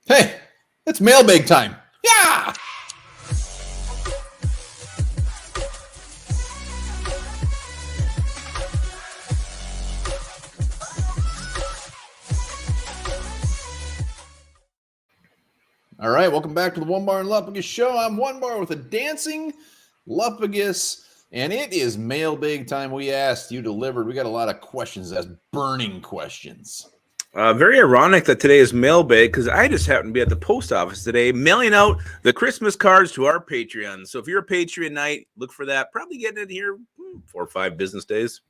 Hey, it's mailbag time. Yeah. All right, welcome back to the Onebar and Lupagus show. I'm Onebar with a dancing Lupagus, and it is mailbag time. We asked, you delivered. We got a lot of questions. That's burning questions. Very ironic that today is mailbag because I just happened to be at the post office today mailing out the Christmas cards to our Patreons. So if you're a Patreon night, look for that. Probably getting it here 4 or 5 business days.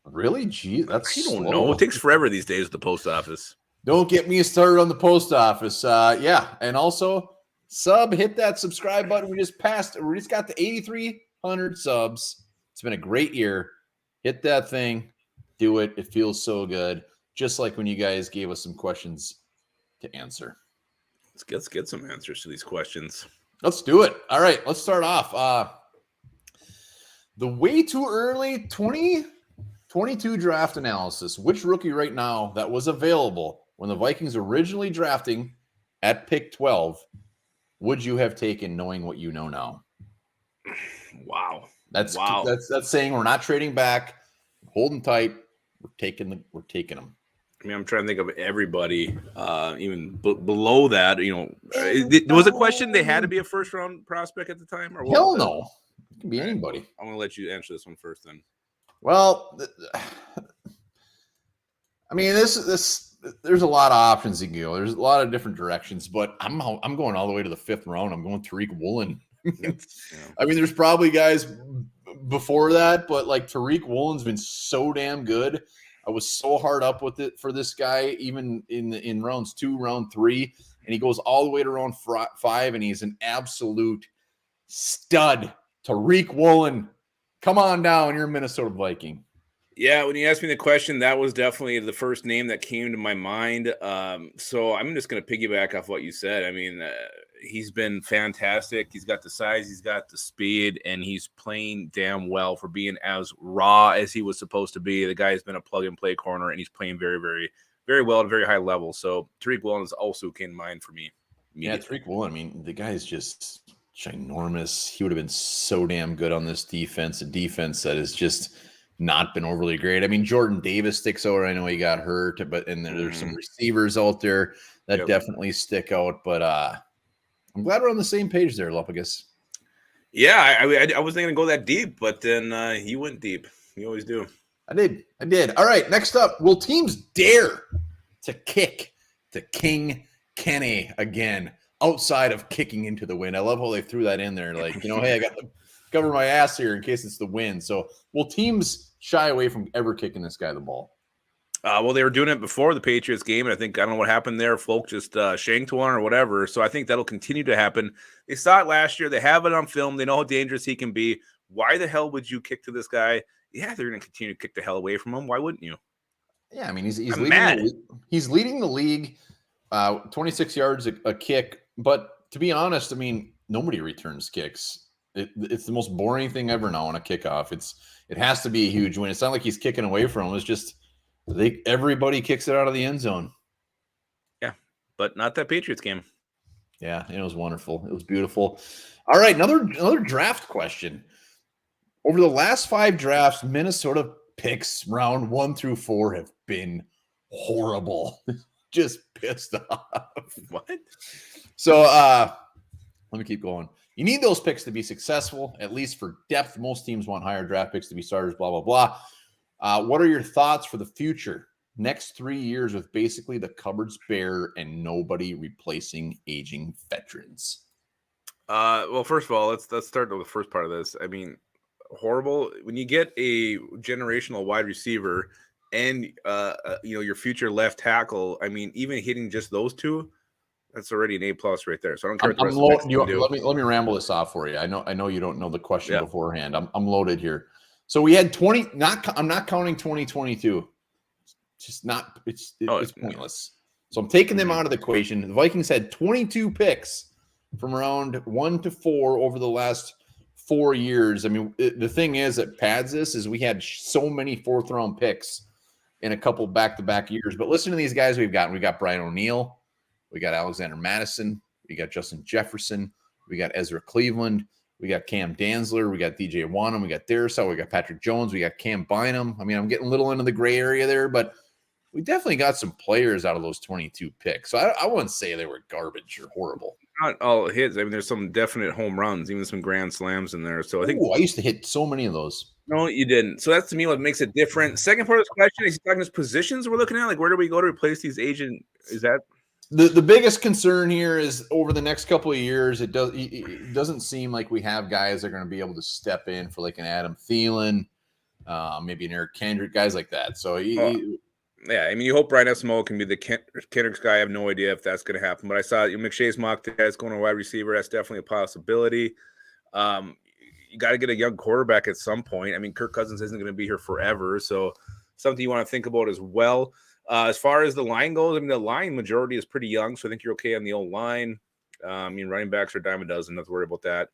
Really? Gee, that's I don't slow. know. It takes forever these days at the post office. Don't get me started on the post office. Yeah, and also hit that subscribe button. We just got the 8,300 subs. It's been a great year. Hit that thing. Do it. It feels so good. Just like when you guys gave us some questions to answer. Let's get some answers to these questions. Let's do it. All right, let's start off. The way too early 2022 draft analysis. Which rookie right now that was available when the Vikings originally drafting at pick 12 would you have taken knowing what you know now? Wow. That's saying we're not trading back, holding tight. We're taking them. I mean, I'm trying to think of everybody, even below that. Was the question they had to be a first-round prospect at the time? Or Hell no. It can be anybody. I'm going to let you answer this one first then. Well, I mean, this there's a lot of options you can go. There's a lot of different directions, but I'm going all the way to the 5th round. I'm going Tariq Woolen. I mean, there's probably guys before that, but like Tariq Woolen's been so damn good. I was so hard up with it for this guy, even in rounds 2, round 3, and he goes all the way to round 5, and he's an absolute stud. Tariq Woolen, come on down. You're a Minnesota Viking. Yeah, when you asked me the question, that was definitely the first name that came to my mind. So I'm just going to piggyback off what you said. I mean, he's been fantastic. He's got the size, he's got the speed, and he's playing damn well for being as raw as he was supposed to be. The guy's been a plug-and-play corner, and he's playing very, very, very well at a very high level. So Tariq Woolen is also came to mind for me. Yeah, Tariq Woolen, I mean, the guy is just ginormous. He would have been so damn good on this defense, a defense that is just – not been overly great. I mean, Jordan Davis sticks out. I know he got hurt, but there's some receivers out there that definitely stick out. But I'm glad we're on the same page there, Lupagus. Yeah, I wasn't going to go that deep, but then you went deep. You always do. I did. All right, next up, will teams dare to kick to King Kenny again outside of kicking into the wind? I love how they threw that in there. Like, hey, I got to cover my ass here in case it's the wind. So will teams shy away from ever kicking this guy the ball? Well, they were doing it before the Patriots game, and I don't know what happened there. Folk just shanked one or whatever. So I think that'll continue to happen. They saw it last year. They have it on film. They know how dangerous he can be. Why the hell would you kick to this guy? Yeah, they're going to continue to kick the hell away from him. Why wouldn't you? Yeah, I mean, he's leading the league, 26 yards a kick. But to be honest, I mean, nobody returns kicks. It's the most boring thing ever now on a kickoff. It has to be a huge win. It's not like he's kicking away from him. It's just everybody kicks it out of the end zone. Yeah, but not that Patriots game. Yeah, it was wonderful. It was beautiful. All right, another draft question. Over the last 5 drafts, Minnesota picks round 1 through 4 have been horrible. Just pissed off. What? So let me keep going. You need those picks to be successful, at least for depth. Most teams want higher draft picks to be starters, blah, blah, blah. What are your thoughts for the future? Next 3 years with basically the cupboards bare and nobody replacing aging veterans. Well, first of all, let's start with the first part of this. I mean, horrible. When you get a generational wide receiver and, your future left tackle, I mean, even hitting just those two, that's already an A+ right there. So I don't care what the rest let me ramble this off for you. I know you don't know the question beforehand. I'm loaded here. So we had 20. I'm not counting 2022. It's pointless. So I'm taking them out of the equation. The Vikings had 22 picks from round 1 to 4 over the last 4 years. I mean, the thing is that pads this is we had so many 4th round picks in a couple back-to-back years. But listen to these guys we've got. We got Brian O'Neill. We got Alexander Madison. We got Justin Jefferson. We got Ezra Cleveland. We got Cam Danzler. We got DJ Wanham. We got Darisaw. We got Patrick Jones. We got Cam Bynum. I mean, I'm getting a little into the gray area there, but we definitely got some players out of those 22 picks. So I wouldn't say they were garbage or horrible. Not all hits. I mean, there's some definite home runs, even some grand slams in there. So I think I used to hit so many of those. No, you didn't. So that's to me what makes it different. Second part of this question is talking about positions we're looking at. Like, where do we go to replace these agent? Is that the biggest concern here is over the next couple of years, it doesn't seem like we have guys that are going to be able to step in for like an Adam Thielen, maybe an Eric Kendrick, guys like that. So yeah, I mean, you hope Brian Asamoah can be the Kendricks guy. I have no idea if that's going to happen, but I saw McShay's mock test going to wide receiver. That's definitely a possibility. You got to get a young quarterback at some point. I mean, Kirk Cousins isn't going to be here forever, so something you want to think about as well. As far as the line goes, I mean, the line majority is pretty young, so I think you're okay on the old line. I mean, running backs are a dime a dozen. Not to worry about that.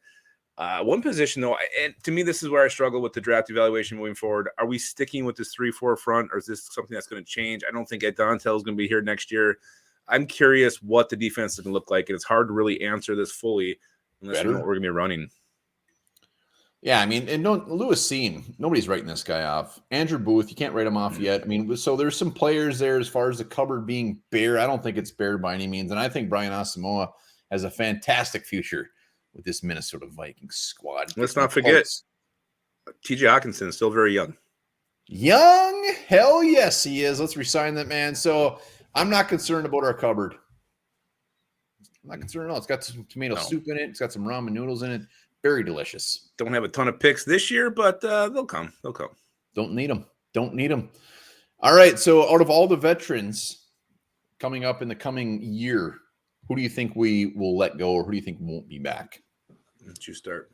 One position, though, and to me, this is where I struggle with the draft evaluation moving forward. Are we sticking with this 3-4 front, or is this something that's going to change? I don't think Ed Dontel is going to be here next year. I'm curious what the defense is going to look like, and it's hard to really answer this fully unless we know what we're going to be running. Yeah, I mean, and Lewis Seen, nobody's writing this guy off. Andrew Booth, you can't write him off yet. I mean, so there's some players there as far as the cupboard being bare. I don't think it's bare by any means, and I think Brian Asamoah has a fantastic future with this Minnesota Vikings squad. Let's not forget TJ Hawkinson, still very young. Young? Hell yes, he is. Let's resign that man. So I'm not concerned about our cupboard. I'm not concerned at all. It's got some tomato soup in it. It's got some ramen noodles in it. Very delicious. Don't have a ton of picks this year, but they'll come. They'll come. Don't need them. All right. So out of all the veterans coming up in the coming year, who do you think we will let go, or who do you think won't be back? Let's you start.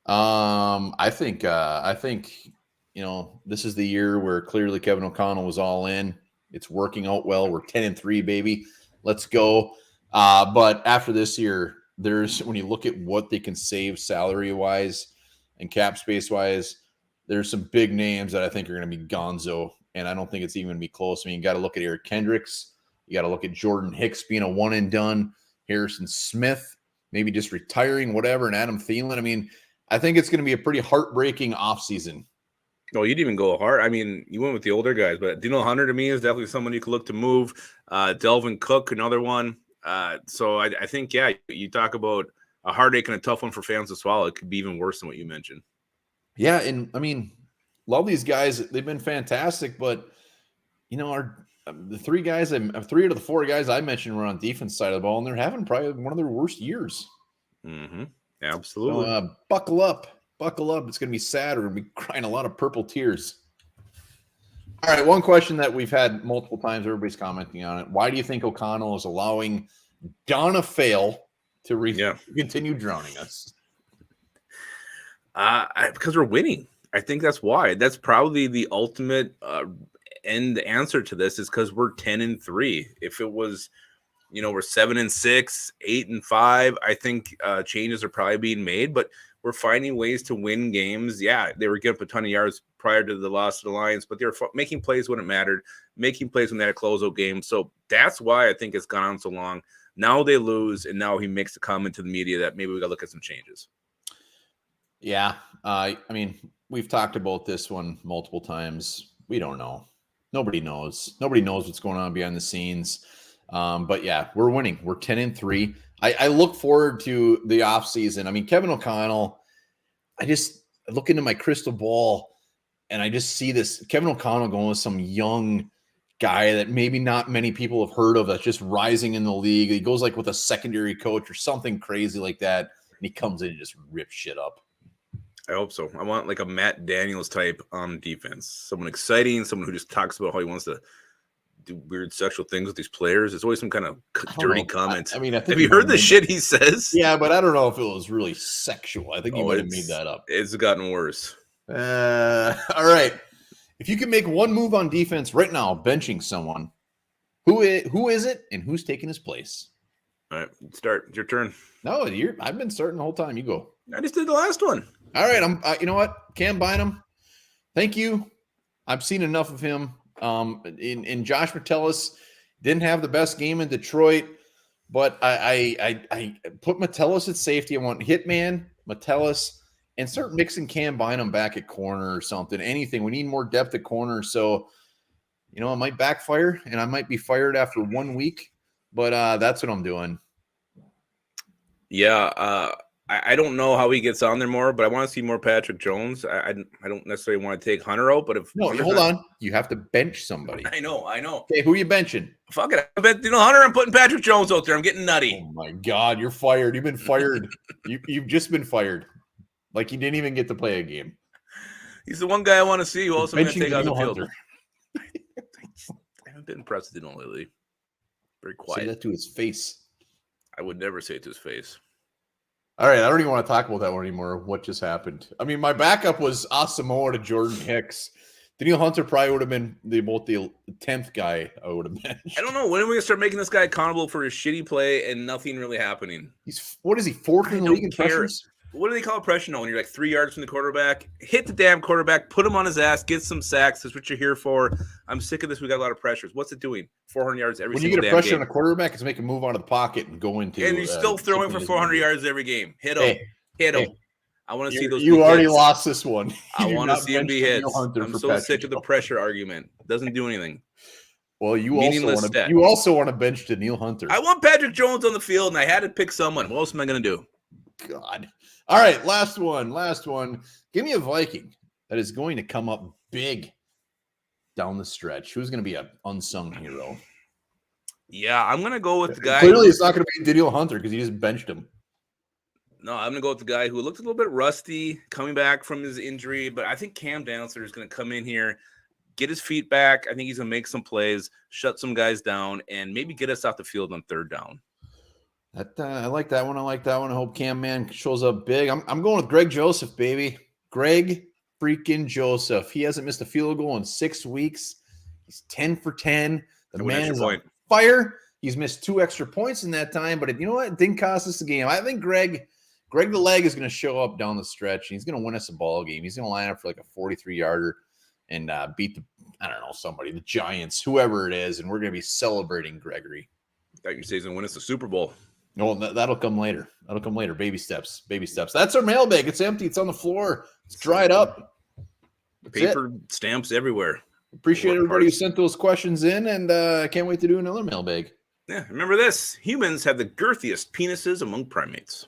I think this is the year where clearly Kevin O'Connell was all in. It's working out well. We're 10-3, baby. Let's go. But after this year, when you look at what they can save salary-wise and cap space-wise, there's some big names that I think are going to be gonzo, and I don't think it's even going to be close. I mean, you got to look at Eric Kendricks. You got to look at Jordan Hicks being a one-and-done. Harrison Smith, maybe just retiring, whatever, and Adam Thielen. I mean, I think it's going to be a pretty heartbreaking offseason. No, you didn't even go hard. I mean, you went with the older guys, but Dino Hunter to me is definitely someone you could look to move. Delvin Cook, another one. So I think, yeah, you talk about a heartache and a tough one for fans to swallow. It could be even worse than what you mentioned. Yeah, and I mean, love these guys. They've been fantastic, but the three out of the four guys I mentioned were on defense side of the ball, and they're having probably one of their worst years. Mm-hmm. Absolutely. So, buckle up. It's going to be sad. We're going to be crying a lot of purple tears. All right, one question that we've had multiple times, everybody's commenting on it. Why do you think O'Connell is allowing Donna Fail to continue drowning us? Because we're winning. I think that's why. That's probably the ultimate end answer to this is because we're 10-3. If it was, we're 7-6, 8-5, I think changes are probably being made, but we're finding ways to win games. Yeah, they were giving up a ton of yards prior to the loss to the Lions, but they were making plays when it mattered, making plays when they had a closeout game. So that's why I think it's gone on so long. Now they lose, and now he makes a comment to the media that maybe we got to look at some changes. Yeah, I mean, we've talked about this one multiple times. We don't know. Nobody knows. Nobody knows what's going on behind the scenes. But yeah, we're winning. We're 10-3. I look forward to the offseason. I mean, Kevin O'Connell, I look into my crystal ball and I just see this Kevin O'Connell going with some young guy that maybe not many people have heard of that's just rising in the league. He goes like with a secondary coach or something crazy like that. And he comes in and just rips shit up. I hope so. I want like a Matt Daniels type on defense. Someone exciting, someone who just talks about how he wants to do weird sexual things with these players. There's always some kind of dirty comment. I mean, have you heard the shit he says? Yeah, but I don't know if it was really sexual. I think he might have made that up. It's gotten worse. All right. If you can make one move on defense right now, benching someone, who is it and who's taking his place? All right, start. It's your turn. No, I've been starting the whole time. You go. I just did the last one. All right. You know what? Cam Bynum, thank you. I've seen enough of him. In Josh Metellus, Didn't have the best game in Detroit, but I put Metellus at safety. I want Hitman, Metellus, and start mixing Cam Bynum back at corner or something. Anything. We need more depth at corner. So, it might backfire, and I might be fired after 1 week, but that's what I'm doing. Yeah, I don't know how he gets on there more, but I want to see more Patrick Jones. I don't necessarily want to take Hunter out, but if hold on, you have to bench somebody. I know. Okay, who are you benching? Fuck it, I bet Hunter. I'm putting Patrick Jones out there. I'm getting nutty. Oh my God, you're fired. You've been fired. You've just been fired. Like you didn't even get to play a game. He's the one guy I want to see who also going to take out the field. Hunter. I haven't been impressed with him lately. Very quiet. Say that to his face. I would never say it to his face. All right, I don't even want to talk about that one anymore. What just happened? I mean, my backup was Asamoah to Jordan Hicks. Daniil Hunter probably would have been the 10th guy I would have benched. I don't know. When are we going to start making this guy accountable for his shitty play and nothing really happening? What is he, fourth in the league in pressures? What do they call pressure now when you're like 3 yards from the quarterback? Hit the damn quarterback, put him on his ass, get some sacks. That's what you're here for. I'm sick of this. We got a lot of pressures. What's it doing? 400 yards every single game. When you get a pressure on a quarterback, it's make him move out of the pocket and go into. And he's still throwing for 400 yards every game. Hit him. Hit him. I want to see those. You already lost this one. I want to see him be hit. I'm so sick of the pressure argument. Doesn't do anything. Well, you also want to bench Daniil Hunter. I want Patrick Jones on the field, and I had to pick someone. What else am I going to do? God. All right, last one. Give me a Viking that is going to come up big down the stretch. Who's going to be an unsung hero? Yeah, I'm going to go with the guy. Clearly, it's not going to be Daniil Hunter because he just benched him. No, I'm going to go with the guy who looked a little bit rusty coming back from his injury, but I think Cam Dantzler is going to come in here, get his feet back. I think he's going to make some plays, shut some guys down, and maybe get us off the field on third down. I like that one. I hope Cam Man shows up big. I'm going with Greg Joseph, baby. Greg freaking Joseph. He hasn't missed a field goal in 6 weeks. He's 10 for 10. The man is on fire. He's missed 2 extra points in that time, but you know what? It didn't cost us the game. I think Greg the leg is going to show up down the stretch, and he's going to win us a ball game. He's going to line up for like a 43-yarder and beat somebody, the Giants, whoever it is, and we're going to be celebrating Gregory. I thought you say he's going to win us the Super Bowl. No, that'll come later. Baby steps. That's our mailbag. It's empty. It's on the floor. It's dried up. Paper stamps everywhere. Appreciate everybody who sent those questions in, and I can't wait to do another mailbag. Yeah, remember this. Humans have the girthiest penises among primates.